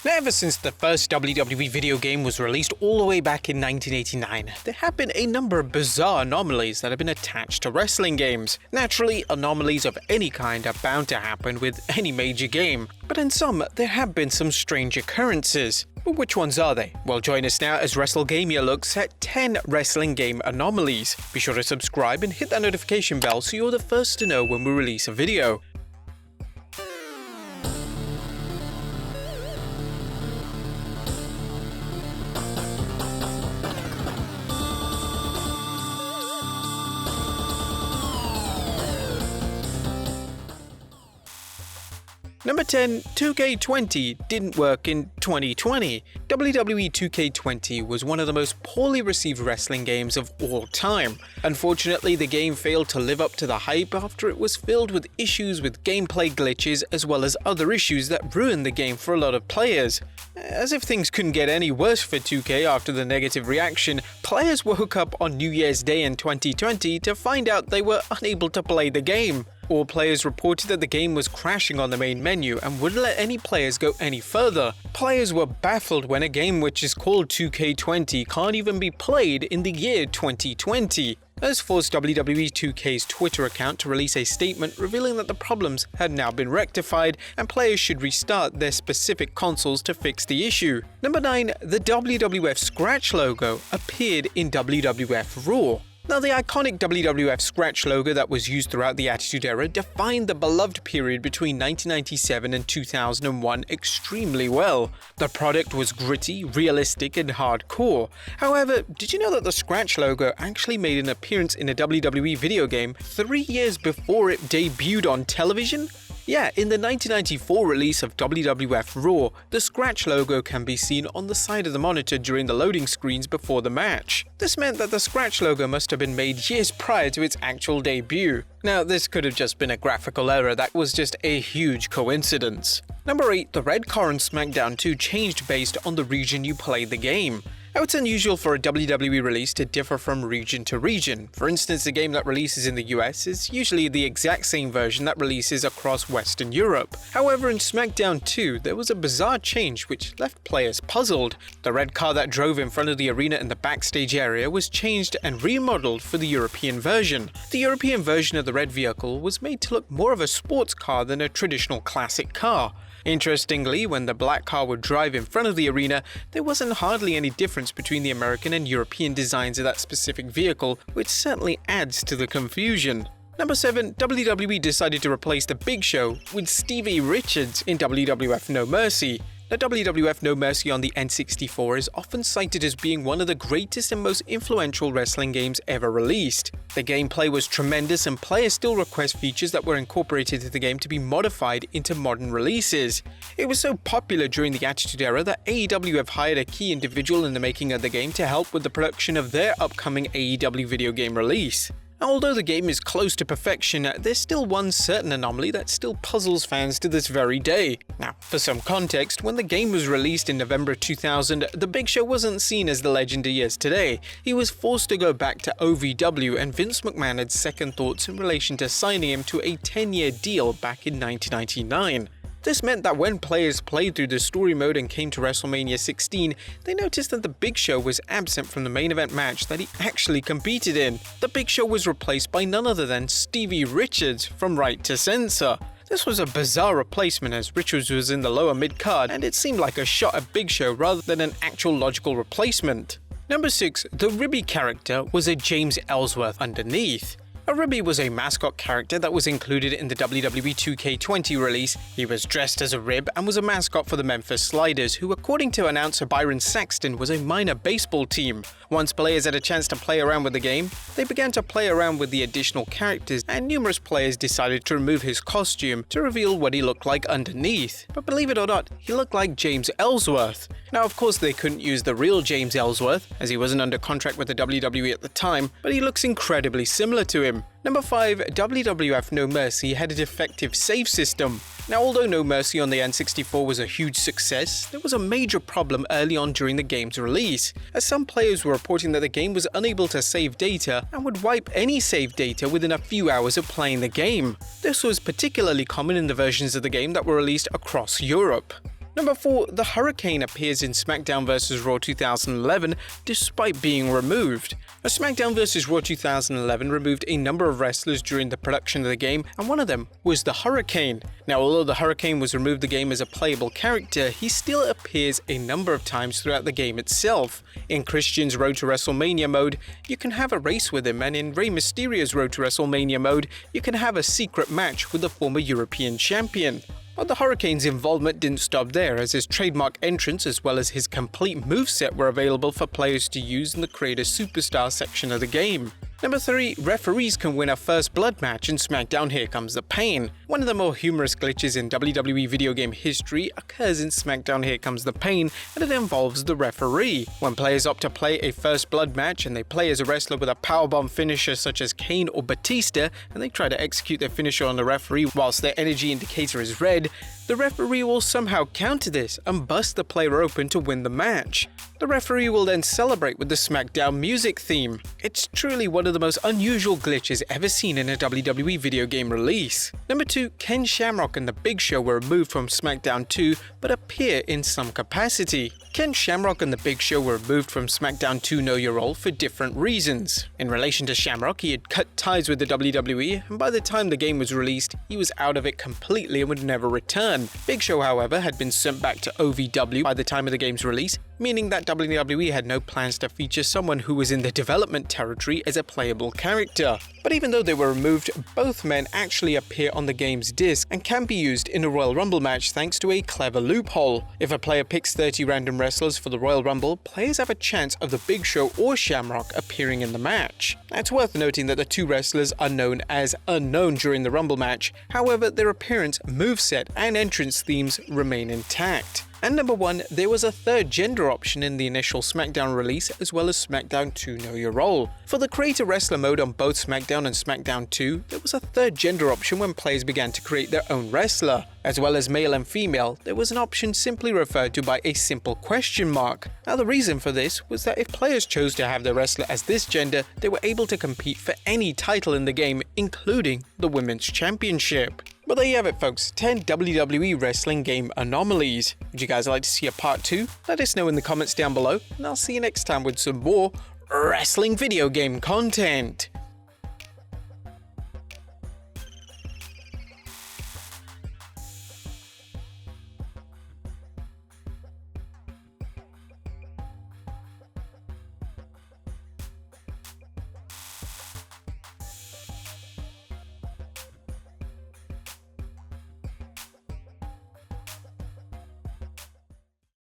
Now, ever since the first WWE video game was released all the way back in 1989, there have been a number of bizarre anomalies that have been attached to wrestling games. Naturally, anomalies of any kind are bound to happen with any major game, but in some, there have been some strange occurrences. But which ones are they? Well, join us now as Wrestlegamia looks at 10 wrestling game anomalies. Be sure to subscribe and hit that notification bell so you're the first to know when we release a video. Number 10, 2K20 didn't work in 2020. WWE 2K20 was one of the most poorly received wrestling games of all time. Unfortunately, the game failed to live up to the hype after it was filled with issues with gameplay glitches as well as other issues that ruined the game for a lot of players. As if things couldn't get any worse for 2K after the negative reaction, players woke up on New Year's Day in 2020 to find out they were unable to play the game. All players reported that the game was crashing on the main menu and wouldn't let any players go any further. Players were baffled when a game which is called 2K20 can't even be played in the year 2020. This forced WWE 2K's Twitter account to release a statement revealing that the problems had now been rectified and players should restart their specific consoles to fix the issue. Number 9. The WWF Scratch logo appeared in WWF Raw. Now, the iconic WWF Scratch logo that was used throughout the Attitude Era defined the beloved period between 1997 and 2001 extremely well. The product was gritty, realistic, and hardcore. However, did you know that the Scratch logo actually made an appearance in a WWE video game 3 years before it debuted on television? Yeah, in the 1994 release of WWF Raw, the Scratch logo can be seen on the side of the monitor during the loading screens before the match. This meant that the Scratch logo must have been made years prior to its actual debut. Now, this could have just been a graphical error that was just a huge coincidence. Number 8. The red car in SmackDown 2 changed based on the region you played the game. Now, it's unusual for a WWE release to differ from region to region. For instance, the game that releases in the US is usually the exact same version that releases across Western Europe. However, in SmackDown 2, there was a bizarre change which left players puzzled. The red car that drove in front of the arena in the backstage area was changed and remodeled for the European version. The European version of the red vehicle was made to look more of a sports car than a traditional classic car. Interestingly, when the black car would drive in front of the arena, there wasn't hardly any difference between the American and European designs of that specific vehicle, which certainly adds to the confusion. Number 7. WWE decided to replace The Big Show with Stevie Richards in WWF No Mercy. The WWF No Mercy on the N64 is often cited as being one of the greatest and most influential wrestling games ever released. The gameplay was tremendous and players still request features that were incorporated into the game to be modified into modern releases. It was so popular during the Attitude Era that AEW have hired a key individual in the making of the game to help with the production of their upcoming AEW video game release. Although the game is close to perfection, there's still one certain anomaly that still puzzles fans to this very day. Now, for some context, when the game was released in November 2000, The Big Show wasn't seen as the legend he is today. He was forced to go back to OVW, and Vince McMahon had second thoughts in relation to signing him to a 10-year deal back in 1999. This meant that when players played through the story mode and came to Wrestlemania 16, they noticed that The Big Show was absent from the main event match that he actually competed in. The Big Show was replaced by none other than Stevie Richards from Right to Censor. This was a bizarre replacement as Richards was in the lower mid-card and it seemed like a shot at Big Show rather than an actual logical replacement. Number 6. The Ribby character was a James Ellsworth underneath. A Ribby was a mascot character that was included in the WWE 2K20 release. He was dressed as a rib and was a mascot for the Memphis Sliders, who according to announcer Byron Saxton was a minor baseball team. Once players had a chance to play around with the game, they began to play around with the additional characters and numerous players decided to remove his costume to reveal what he looked like underneath. But believe it or not, he looked like James Ellsworth. Now of course they couldn't use the real James Ellsworth as he wasn't under contract with the WWE at the time, but he looks incredibly similar to him. Number 5. WWF No Mercy had a defective save system. Now, although No Mercy on the N64 was a huge success, there was a major problem early on during the game's release, as some players were reporting that the game was unable to save data and would wipe any saved data within a few hours of playing the game. This was particularly common in the versions of the game that were released across Europe. Number 4. The Hurricane appears in SmackDown vs. Raw 2011 despite being removed. SmackDown vs. Raw 2011 removed a number of wrestlers during the production of the game, and one of them was the Hurricane. Now, although the Hurricane was removed the game as a playable character, he still appears a number of times throughout the game itself. In Christian's Road to WrestleMania mode, you can have a race with him, and in Rey Mysterio's Road to WrestleMania mode, you can have a secret match with the former European champion. But the Hurricane's involvement didn't stop there, as his trademark entrance as well as his complete moveset were available for players to use in the Creator Superstar section of the game. Number 3. Referees can win a first blood match in SmackDown Here Comes the Pain. One of the more humorous glitches in WWE video game history occurs in SmackDown Here Comes the Pain, and it involves the referee. When players opt to play a first blood match and they play as a wrestler with a powerbomb finisher such as Kane or Batista, and they try to execute their finisher on the referee whilst their energy indicator is red, the referee will somehow counter this and bust the player open to win the match. The referee will then celebrate with the SmackDown music theme. It's truly one of the most unusual glitches ever seen in a WWE video game release. Number 2. Ken Shamrock and The Big Show were removed from SmackDown 2 but appear in some capacity. Ken Shamrock and The Big Show were removed from SmackDown 2 Know Your Role for different reasons. In relation to Shamrock, he had cut ties with the WWE, and by the time the game was released, he was out of it completely and would never return. Big Show, however, had been sent back to OVW by the time of the game's release, meaning that WWE had no plans to feature someone who was in the development territory as a playable character. But even though they were removed, both men actually appear on the game's disc and can be used in a Royal Rumble match thanks to a clever loophole. If a player picks 30 random wrestlers for the Royal Rumble, players have a chance of the Big Show or Shamrock appearing in the match. It's worth noting that the two wrestlers are known as Unknown during the Rumble match, however their appearance, moveset, and entrance themes remain intact. And number 1, there was a third gender option in the initial SmackDown release as well as SmackDown 2 Know Your Role. For the Create a Wrestler mode on both SmackDown and SmackDown 2, there was a third gender option when players began to create their own wrestler. As well as male and female, there was an option simply referred to by a simple question mark. Now the reason for this was that if players chose to have their wrestler as this gender, they were able to compete for any title in the game, including the Women's Championship. But there you have it folks, 10 WWE wrestling game anomalies. Would you guys like to see a part 2? Let us know in the comments down below, and I'll see you next time with some more wrestling video game content.